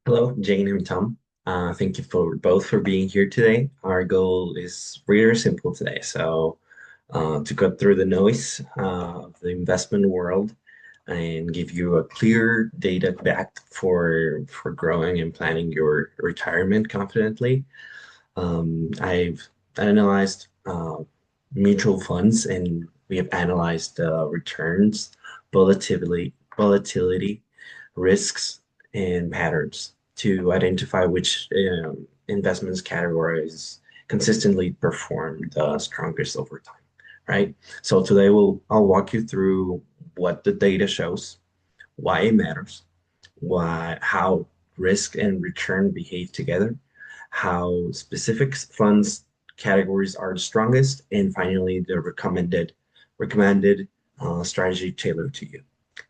Hello, Jane and Tom. Thank you for both for being here today. Our goal is really simple today. To cut through the noise of the investment world and give you a clear data back for growing and planning your retirement confidently. I've analyzed mutual funds and we have analyzed returns, volatility, risks, and patterns to identify which investments categories consistently perform the strongest over time, right? So today I'll walk you through what the data shows, why it matters, how risk and return behave together, how specific funds categories are the strongest, and finally the recommended strategy tailored to you.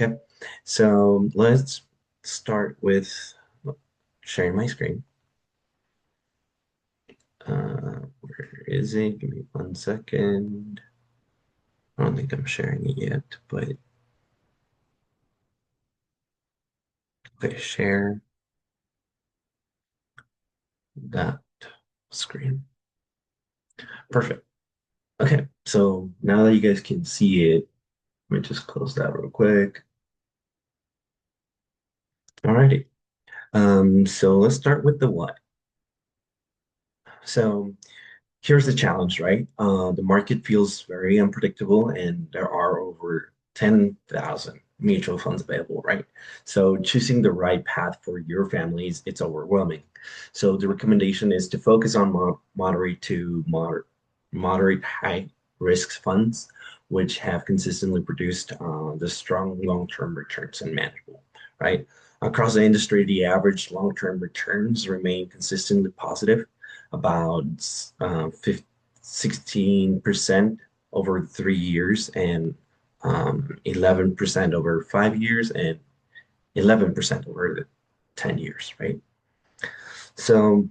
Okay, so let's start with sharing my screen. Where is it? Give me 1 second. I don't think I'm sharing it yet, but okay, share that screen. Perfect. Okay, so now that you guys can see it, let me just close that real quick. Alrighty. So let's start with the what. So here's the challenge, right? The market feels very unpredictable, and there are over 10,000 mutual funds available, right? So choosing the right path for your families, it's overwhelming. So the recommendation is to focus on moderate high risk funds, which have consistently produced the strong long-term returns and manageable, right? Across the industry, the average long-term returns remain consistently positive, about 16% over 3 years and 11% over 5 years and 11% over the 10 years, right? So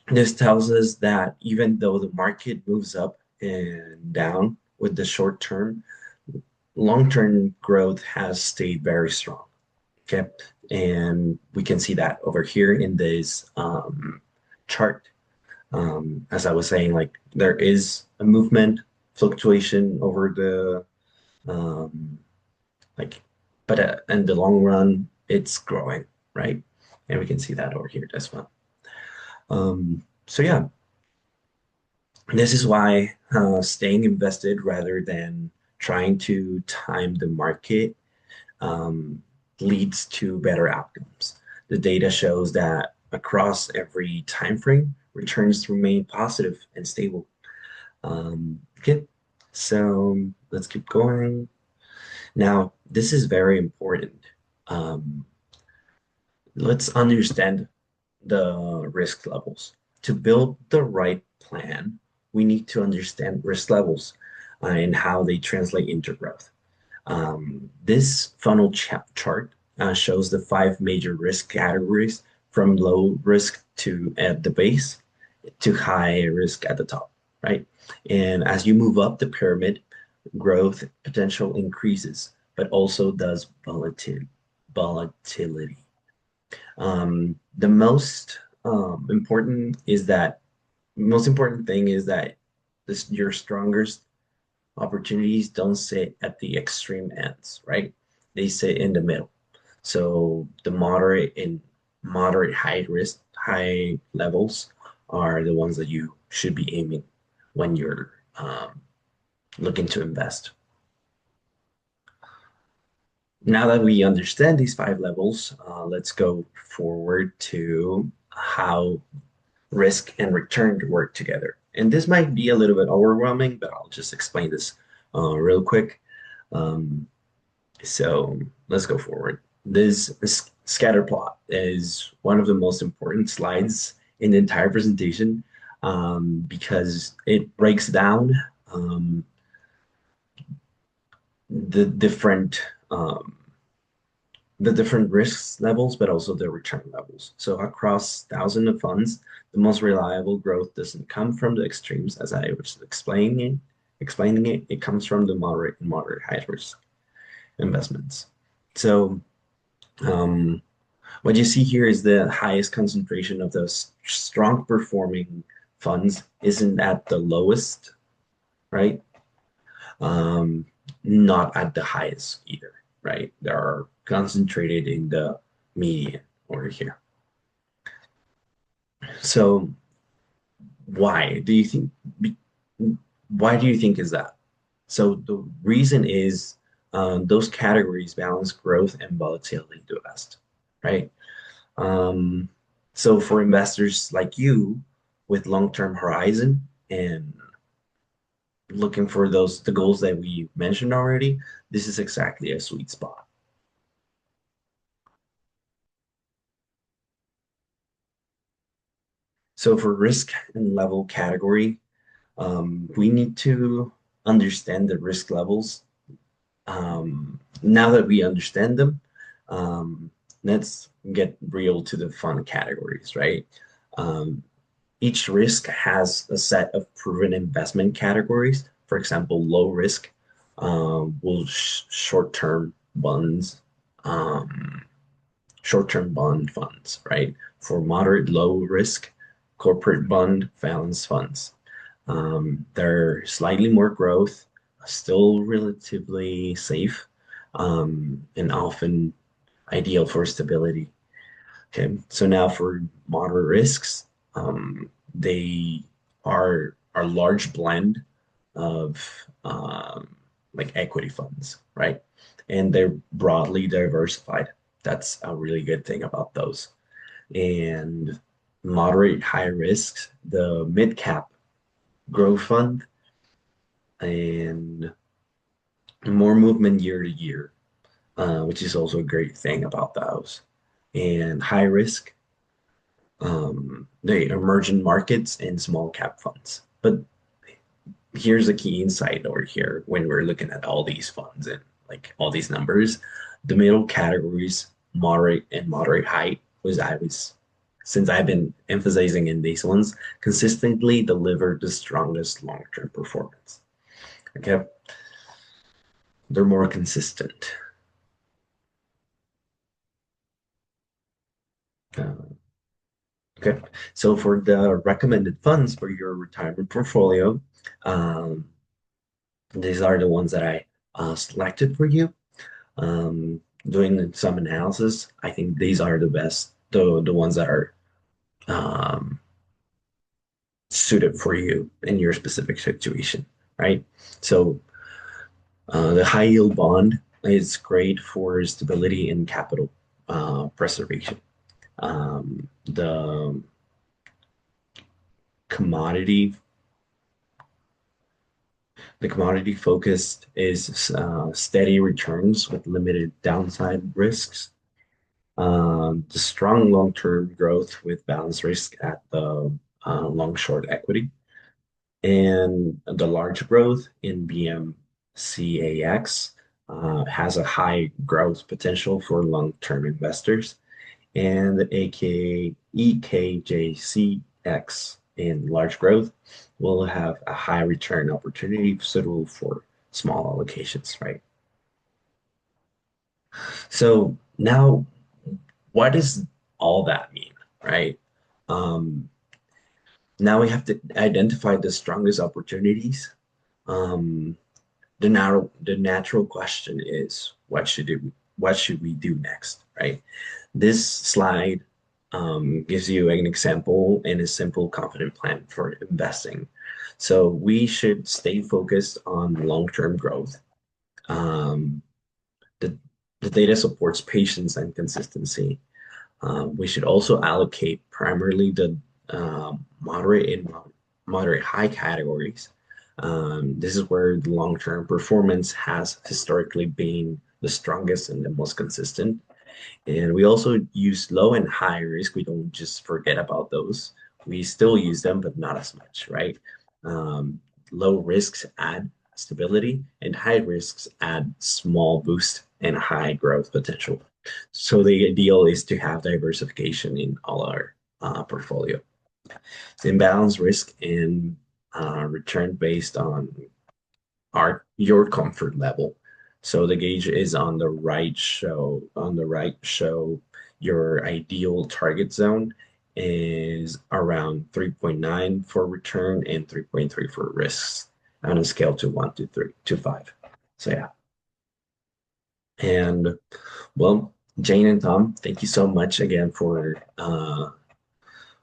this tells us that even though the market moves up and down with the short term, long-term growth has stayed very strong. Okay. And we can see that over here in this chart. As I was saying, like there is a movement fluctuation over the um, like, but in the long run, it's growing, right? And we can see that over here as well. So yeah, this is why staying invested rather than trying to time the market um, leads to better outcomes. The data shows that across every time frame, returns remain positive and stable. Okay, so let's keep going. Now, this is very important. Um, let's understand the risk levels. To build the right plan, we need to understand risk levels and how they translate into growth. This funnel chart shows the five major risk categories from low risk to at the base to high risk at the top, right? And as you move up the pyramid, growth potential increases, but also does volatility. The most important thing is that your strongest opportunities don't sit at the extreme ends, right? They sit in the middle. So the moderate high risk, high levels are the ones that you should be aiming when you're looking to invest. Now that we understand these five levels, let's go forward to how risk and return work together. And this might be a little bit overwhelming, but I'll just explain this real quick. Um, so let's go forward. This scatter plot is one of the most important slides in the entire presentation because it breaks down um, the different um, the different risks levels, but also the return levels. So across thousands of funds, the most reliable growth doesn't come from the extremes, as I was explaining it. It comes from the moderate and moderate high risk investments. So um, What you see here is the highest concentration of those strong performing funds isn't at the lowest, right? Um, Not at the highest either, right? They are concentrated in the median over here. So why do you think why do you think is that? So the reason is those categories balance growth and volatility the best, right? Um, so for investors like you with long-term horizon and looking for the goals that we mentioned already, this is exactly a sweet spot. So for risk and level category, we need to understand the risk levels. Now that we understand them, um, let's get real to the fun categories, right? Um, each risk has a set of proven investment categories. For example, low risk will short-term bonds, um, short-term bond funds, right? For moderate low risk, corporate bond balance funds. They're slightly more growth, still relatively safe, and often ideal for stability. Okay, so now for moderate risks, they are large blend of like equity funds, right? And they're broadly diversified. That's a really good thing about those. And moderate high risks, the mid cap growth fund, and more movement year to year, which is also a great thing about those. And high risk, the emerging markets and small cap funds. But here's a key insight over here when we're looking at all these funds and like all these numbers, the middle categories, moderate and moderate high, was I was since I've been emphasizing in these ones, consistently deliver the strongest long-term performance. Okay, they're more consistent. Uh, okay, so for the recommended funds for your retirement portfolio, um, these are the ones that I selected for you. Doing some analysis, I think these are the best, the ones that are um, suited for you in your specific situation, right? So the high yield bond is great for stability and capital preservation. The commodity, the commodity focused is steady returns with limited downside risks. The strong long-term growth with balanced risk at the long-short equity, and the large growth in BMCAX has a high growth potential for long-term investors, and the AKA EKJCX in large growth will have a high return opportunity suitable for small allocations, right? So now, what does all that mean, right? Um, Now we have to identify the strongest opportunities. Um, the natural question is, what should we do next, right? This slide gives you an example and a simple, confident plan for investing. So we should stay focused on long-term growth. Um, the, the data supports patience and consistency. We should also allocate primarily the moderate and moderate high categories. This is where the long-term performance has historically been the strongest and the most consistent. And we also use low and high risk. We don't just forget about those. We still use them, but not as much, right? Um, Low risks add stability, and high risks add small boost and high growth potential. So the ideal is to have diversification in all our portfolio. So imbalance risk and return based on your comfort level. So the gauge is on the right show. On the right show, your ideal target zone is around 3.9 for return and 3.3 for risks on a scale to 1 to 3 to 5. So yeah. And well, Jane and Tom, thank you so much again for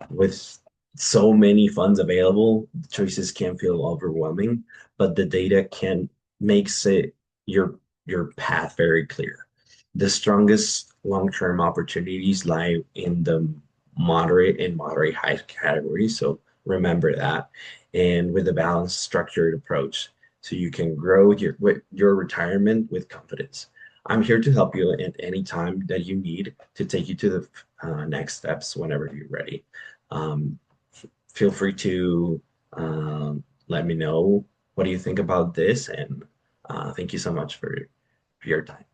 with so many funds available, the choices can feel overwhelming, but the data can makes it your path very clear. The strongest long-term opportunities lie in the moderate and moderate high categories. So remember that. And with a balanced, structured approach, so you can grow your retirement with confidence. I'm here to help you at any time that you need to take you to the next steps whenever you're ready. Um, Feel free to let me know what do you think about this, and thank you so much for your time.